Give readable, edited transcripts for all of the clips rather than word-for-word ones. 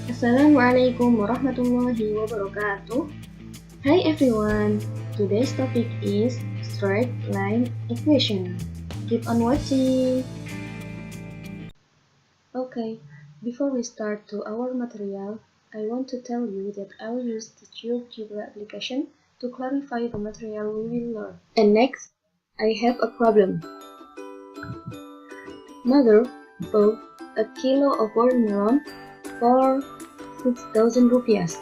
Assalamualaikum warahmatullahi wabarakatuh. Hi everyone, today's topic is straight line equation. Keep on watching. Okay, before we start to our material, I want to tell you that I'll use the GeoGebra application to clarify the material we will learn. And next, I have a problem. Mother bought a kilo of watermelon for 6,000 rupiahs.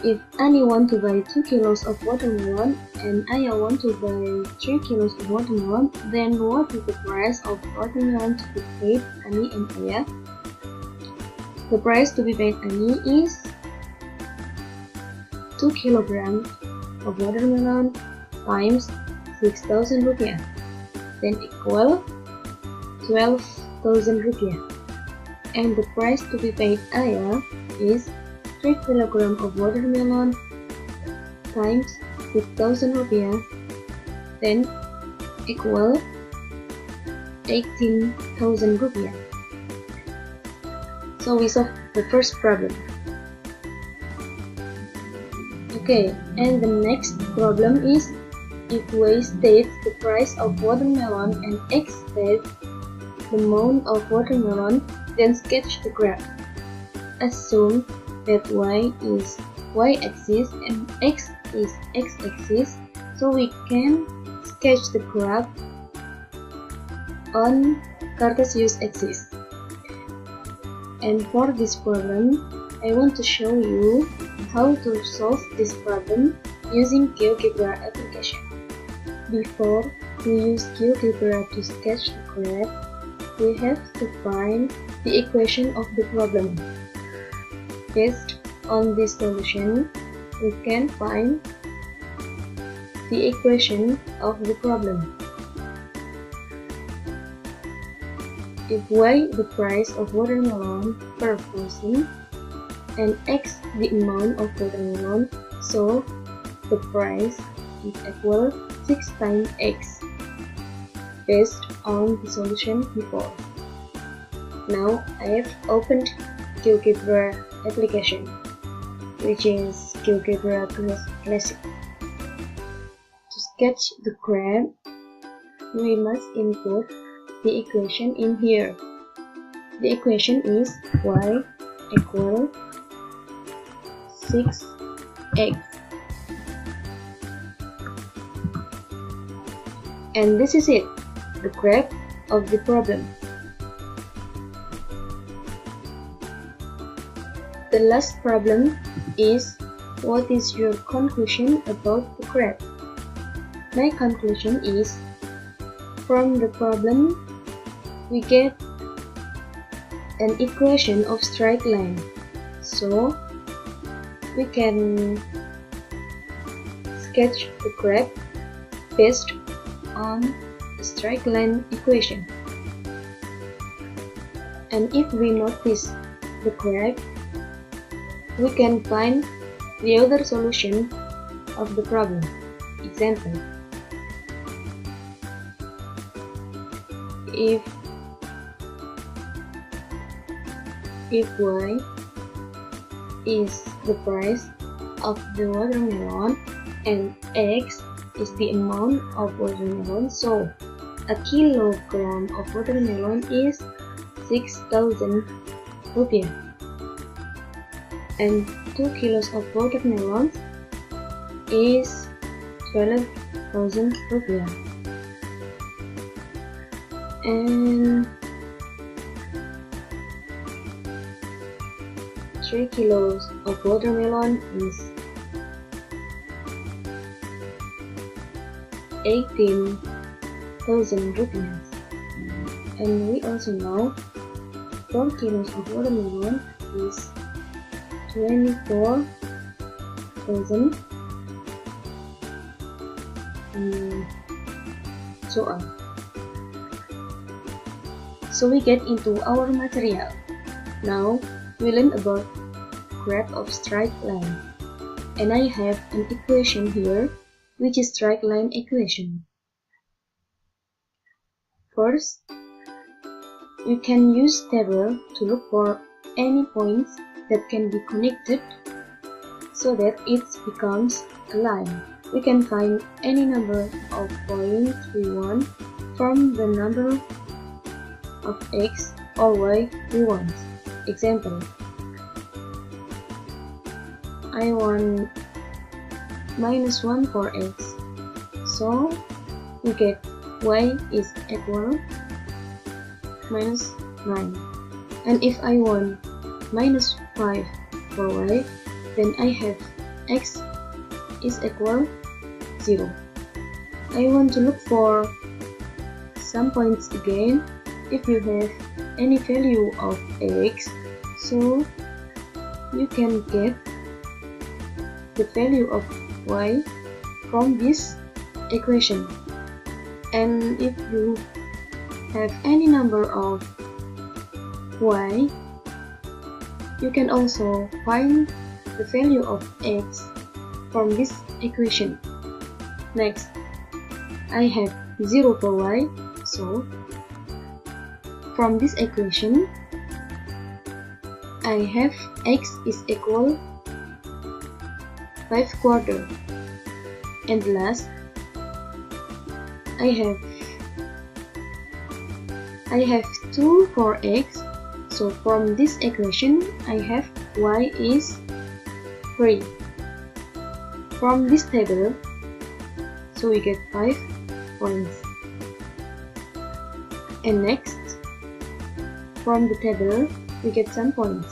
If Annie want to buy 2 kilos of watermelon and Aya want to buy 3 kilos of watermelon, then what is the price of watermelon to be paid Annie and Aya? The price to be paid Annie is 2 kilograms of watermelon times 6,000 rupiah, then equal 12,000 rupiah. And the price to be paid Aya is 3 kilograms of watermelon times 6,000 rupiah, then equal 18,000 rupiah. So we solve the first problem. Okay, and the next problem is if Y states the price of watermelon and X states the amount of watermelon, then sketch the graph. Assume that Y is Y-axis and X is X-axis, so we can sketch the graph on Cartesius axis. And for this problem, I want to show you how to solve this problem using GeoGebra application. Before we use GeoGebra to sketch the graph, we have to find the equation of the problem. Based on this solution, we can find the equation of the problem. If Y the price of watermelon per person and X the amount of watermelon, so the price is equal 6 times X, based on the solution before. Now I have opened GeoGebra application, which is GeoGebra Classic. To sketch the graph, we must input the equation in here. The equation is Y equal 6x. And this is it, the graph of the problem. The last problem is, what is your conclusion about the graph? My conclusion is, from the problem, we get an equation of straight line. So, we can sketch the graph based on the straight line equation. And if we notice the graph, we can find the other solution of the problem. Example, if Y is the price of the watermelon and X is the amount of watermelon, so a kilogram of watermelon is 6,000 rupiah and 2 kilos of watermelon is 12,000 rupiah, and 3 kilos of watermelon is 18,000 rupiah. And we also know 4 kilos of watermelon is 24,000, and so on. So we get into our material. Now we learn about graph of straight line, and I have an equation here, which is straight line equation. First, you can use table to look for any points that can be connected so that it becomes a line. We can find any number of points we want from the number of x or y we want. Example, I want -1 for x, so we get y is equal -9. And if I want -5 for y, then I have x is equal 0. I want to look for some points again. If you have any value of x, so you can get the value of y from this equation. And if you have any number of y, you can also find the value of x from this equation. Next, I have 0 for y, so from this equation, I have x is equal 5/4. And last, I have 2 for x, so from this equation, I have y is 3. From this table, so we get 5 points. And next, from the table, we get some points.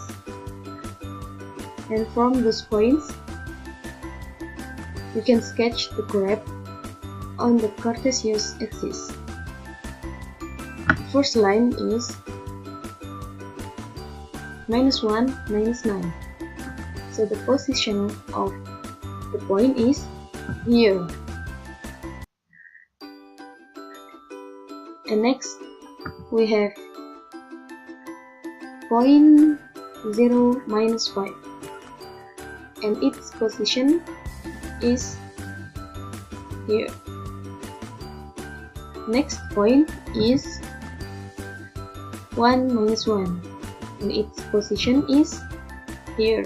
And from those points, we can sketch the graph on the Cartesian axis. The first line is -1, -9. So the position of the point is here. And next, we have point 0, -5. And its position is here. Next point is 1, -1. And its position is here.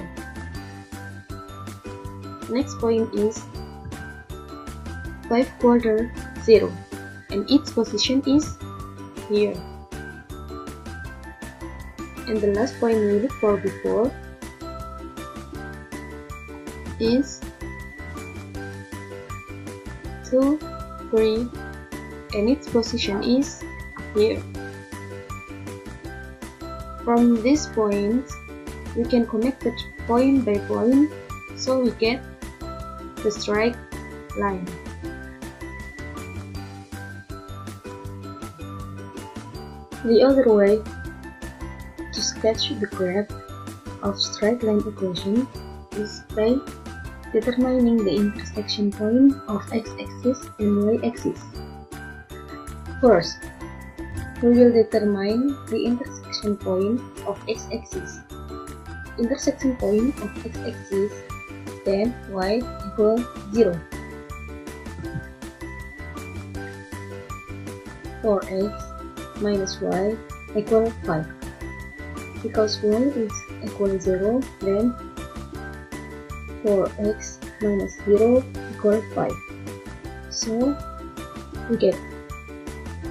Next point is 5/4, 0. And its position is here. And the last point we looked for before is 2, 3, and its position is here. From this point, we can connect it point by point, so we get the straight line. The other way to sketch the graph of straight line equation is by determining the intersection point of x-axis and y-axis. First, we will determine the intersection point of x-axis. Intersection point of x-axis, then y equal 0. For x minus y equal 5. Because y is equal 0, then 4x minus 0 equal 5. So we get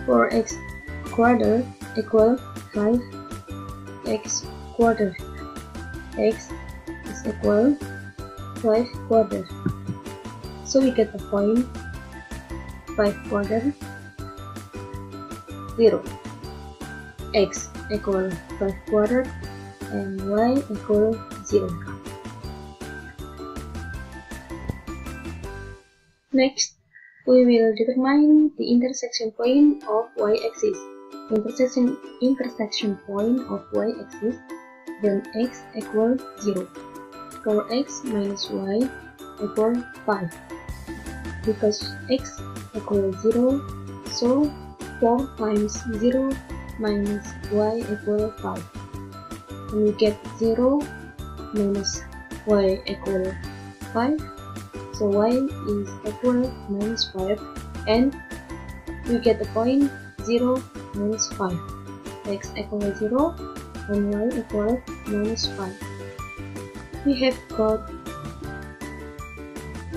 4x quarter equal 5x quarter. X is equal 5 quarter. So we get the point 5 quarter 0. X equal 5 quarter and y equal 0. Next, we will determine the intersection point of y-axis. Intersection point of y-axis, then x equal 0. For x minus y equal 5. Because x equal 0, so 4 times 0 minus y equal 5. And we get 0 minus y equal 5. So y is equal minus 5, and we get the point 0 minus 5. X equal 0 and y equal minus 5. we have got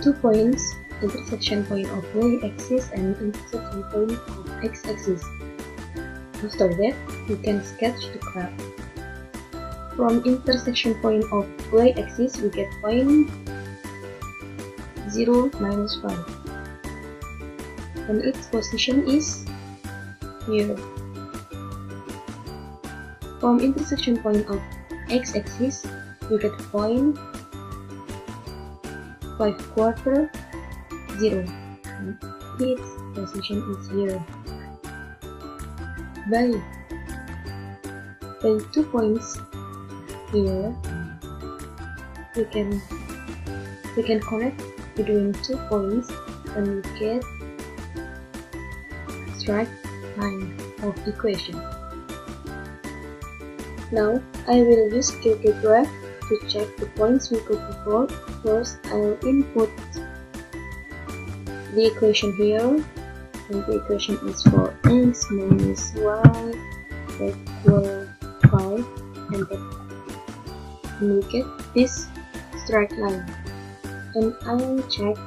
2 points, intersection point of y-axis and intersection point of x-axis. After that, we can sketch the graph. From intersection point of y-axis, we get point 0, minus 5. And its position is here. From intersection point of x-axis, we get point 5/4, 0. And its position is here. By 2 points here, we can connect between 2 points and we get straight line of equation. Now I will use geogebra to check the points we got before. First, I'll input the equation here, and the equation is for x minus y equal 5, and then we get this straight line. And I'll check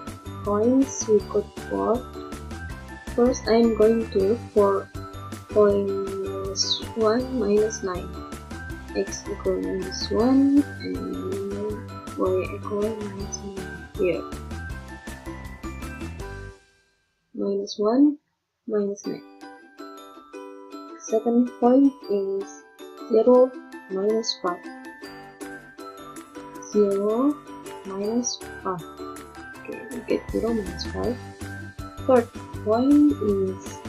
points we got before. First, I'm going to look for point minus 1 minus 9. X equal minus 1 and y equal minus 9 here. Minus 1, minus 9. Second point is 0, minus 5. 0, minus 5. Okay, we get 0, minus 5. Third point is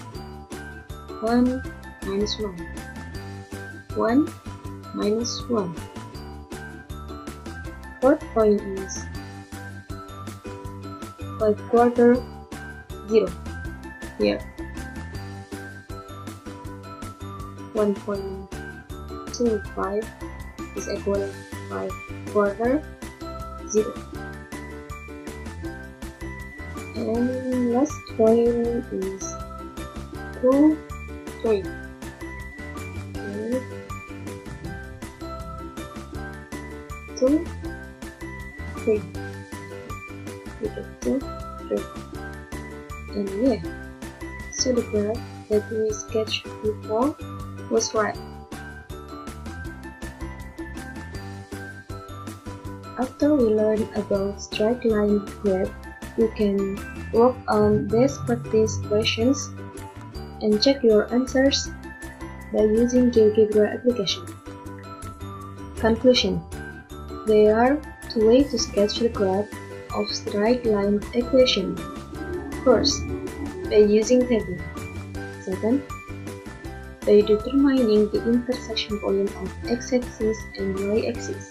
1, minus 1. 1, minus 1. Fourth point is 5/4, 0 here. 1.25 is equal 5/4, 0. And last point is 2, 3. 2, 3. We get 2, 3. And yeah, so the graph that we sketched before was right. After we learn about straight line graph, you can work on best practice questions and check your answers by using GeoGebra application. Conclusion: there are 2 ways to sketch the graph of straight line equation. First, by using table. Second, by determining the intersection point of x-axis and y-axis.